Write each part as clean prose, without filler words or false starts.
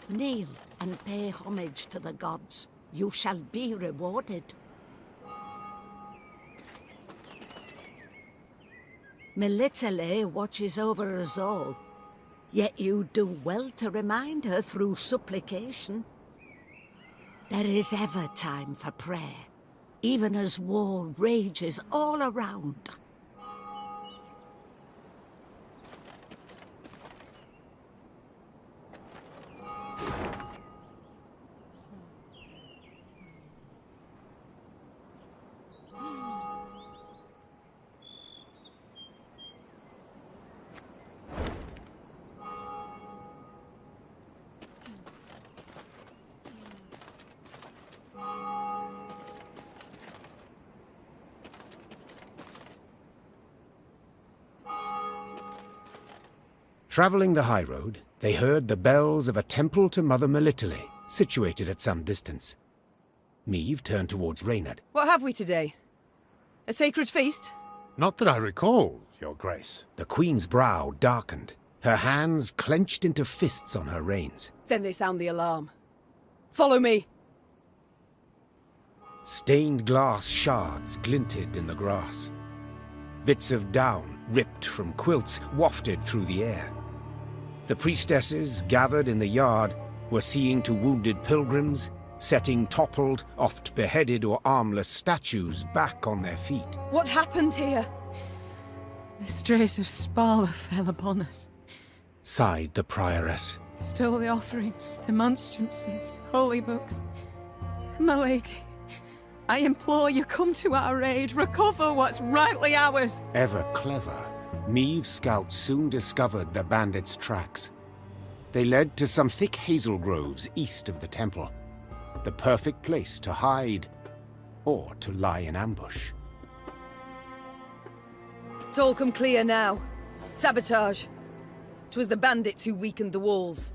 Kneel and pay homage to the gods. You shall be rewarded. Melitele watches over us all, yet you do well to remind her through supplication. There is ever time for prayer, even as war rages all around. Travelling the high road, they heard the bells of a temple to Mother Melitele, situated at some distance. Meve turned towards Reynard. What have we today? A sacred feast? Not that I recall, Your Grace. The Queen's brow darkened, her hands clenched into fists on her reins. Then they sound the alarm. Follow me! Stained glass shards glinted in the grass. Bits of down, ripped from quilts, wafted through the air. The priestesses, gathered in the yard, were seeing to wounded pilgrims, setting toppled, oft beheaded or armless statues back on their feet. What happened here? The Strait of Spala fell upon us. Sighed the prioress. Stole the offerings, the monstrances, holy books. My lady, I implore you, come to our aid, recover what's rightly ours. Ever clever, Meve's scouts soon discovered the bandits' tracks. They led to some thick hazel groves east of the temple. The perfect place to hide, or to lie in ambush. It's all come clear now. Sabotage. 'Twas the bandits who weakened the walls.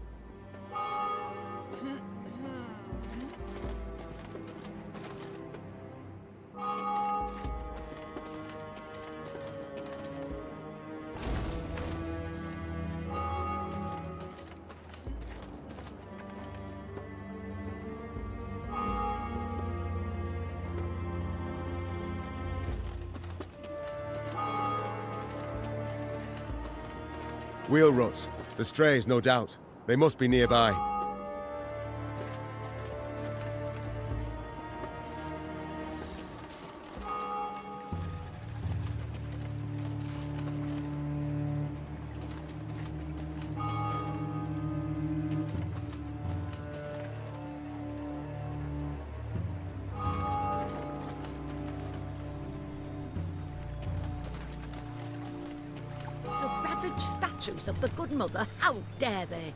Wheel ruts. The strays, no doubt. They must be nearby. Statues of the Good Mother, how dare they?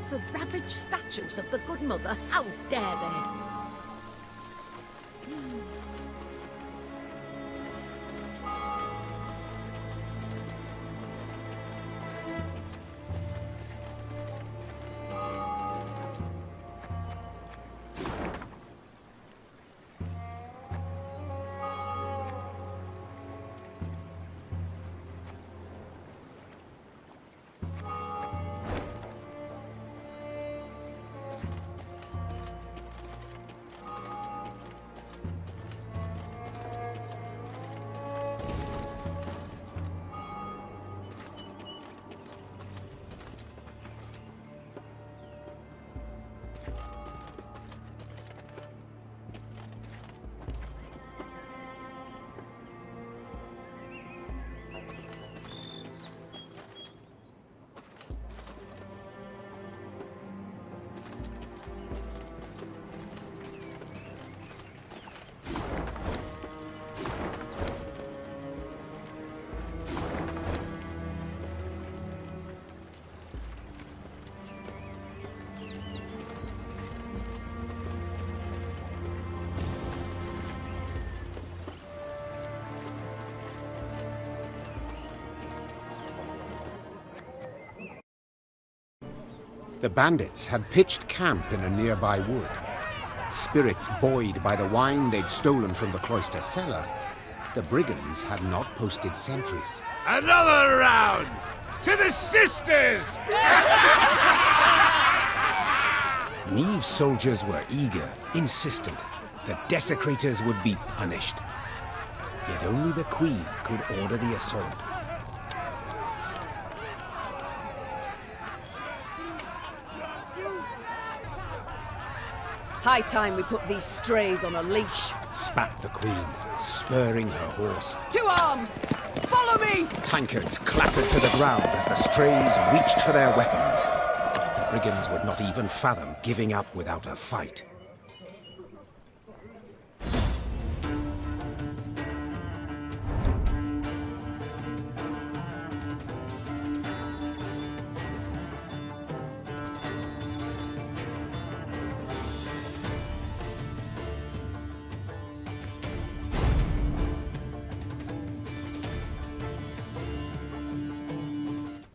The ravaged statues of the Good Mother, how dare they? The bandits had pitched camp in a nearby wood. Spirits buoyed by the wine they'd stolen from the cloister cellar, the brigands had not posted sentries. Another round! To the sisters! Meve's soldiers were eager, insistent. The desecrators would be punished. Yet only the Queen could order the assault. High time we put these strays on a leash. Spat the Queen, spurring her horse. To arms! Follow me! Tankards clattered to the ground as the strays reached for their weapons. The brigands would not even fathom giving up without a fight.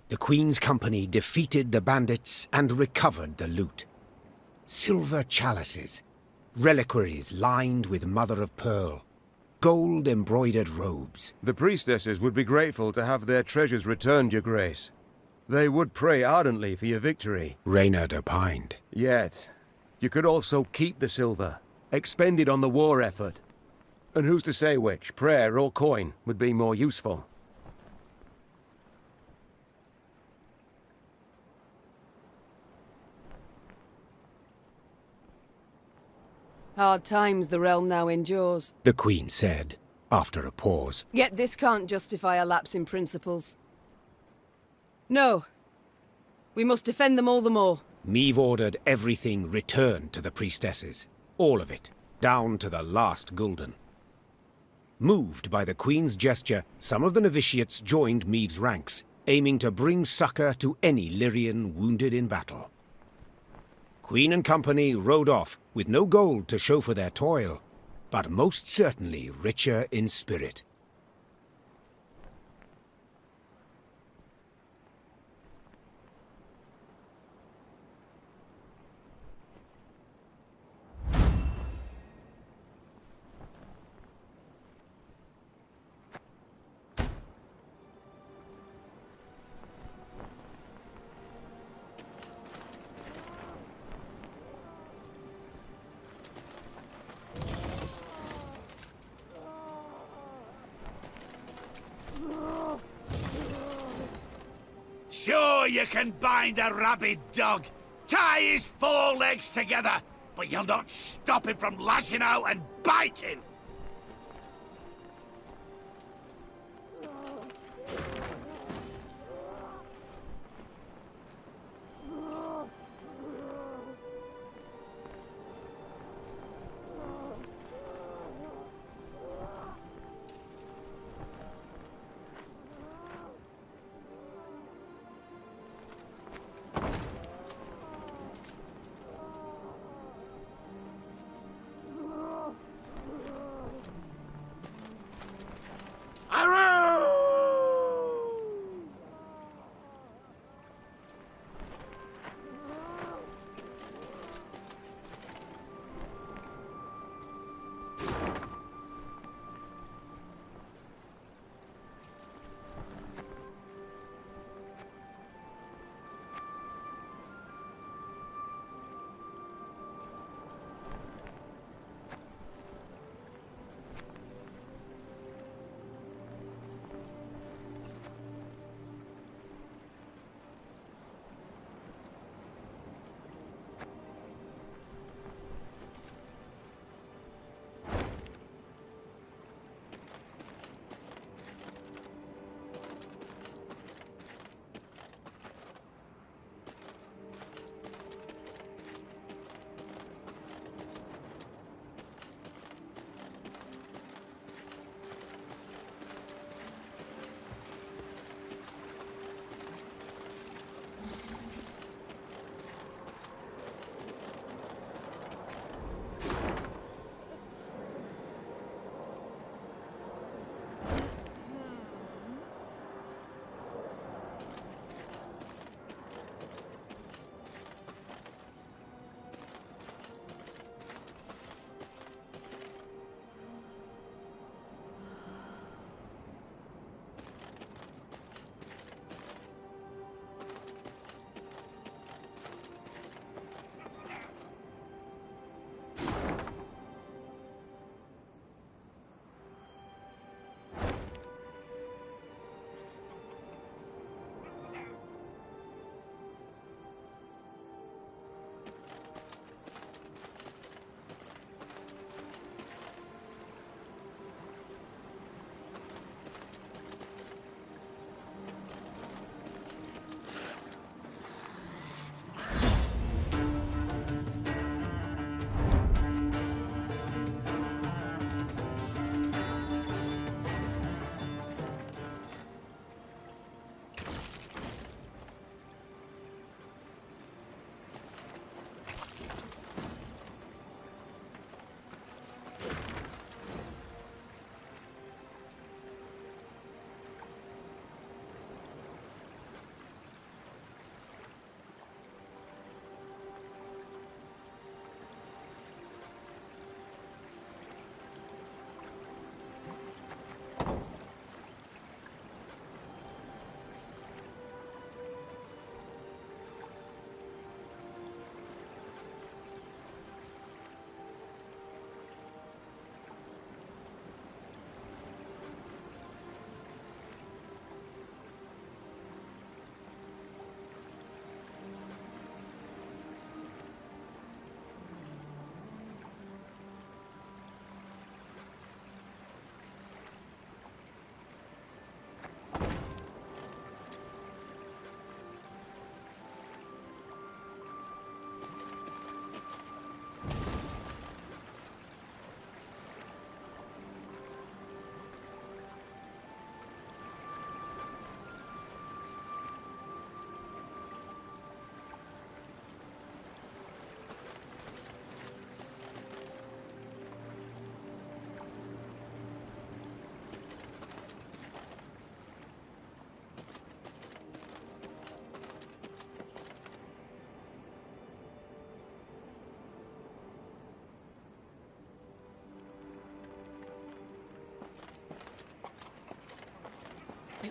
The Queen's company defeated the bandits and recovered the loot. Silver chalices, reliquaries lined with mother-of-pearl, gold-embroidered robes. The priestesses would be grateful to have their treasures returned, Your Grace. They would pray ardently for your victory. Reynard opined. Yet, you could also keep the silver, expend it on the war effort. And who's to say which, prayer or coin, would be more useful? Hard times the realm now endures. The Queen said, after a pause. Yet this can't justify a lapse in principles. No. We must defend them all the more. Meve ordered everything returned to the priestesses. All of it, down to the last gulden. Moved by the Queen's gesture, some of the novitiates joined Meve's ranks, aiming to bring succor to any Lyrian wounded in battle. Queen and company rode off with no gold to show for their toil, but most certainly richer in spirit. Sure you can bind a rabid dog, tie his four legs together, but you'll not stop him from lashing out and biting.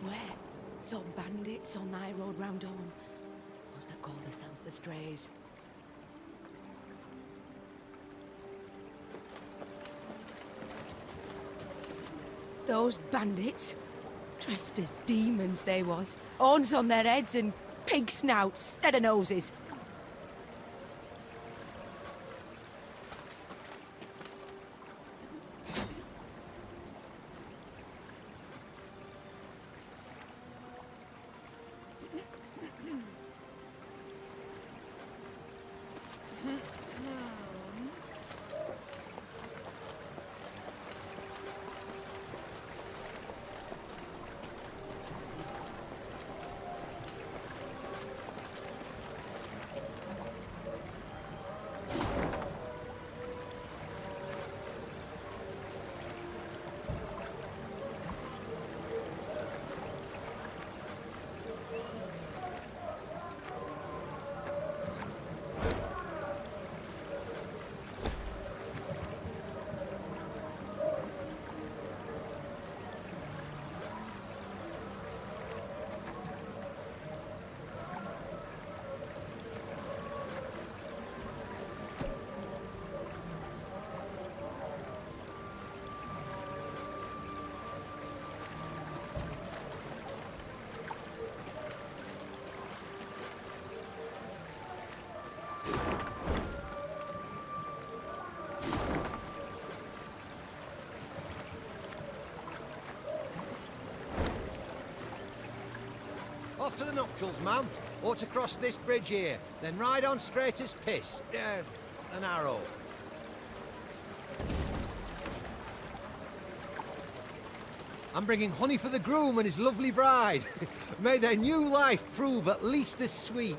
Like where? Some bandits on thy road round Dawn. Those that call themselves the Strays. Those bandits? Dressed as demons they was. Horns on their heads and pig snouts instead of noses. Off to the nuptials, ma'am. Or to cross this bridge here, then ride on straight as piss. An arrow. I'm bringing honey for the groom and his lovely bride. May their new life prove at least as sweet.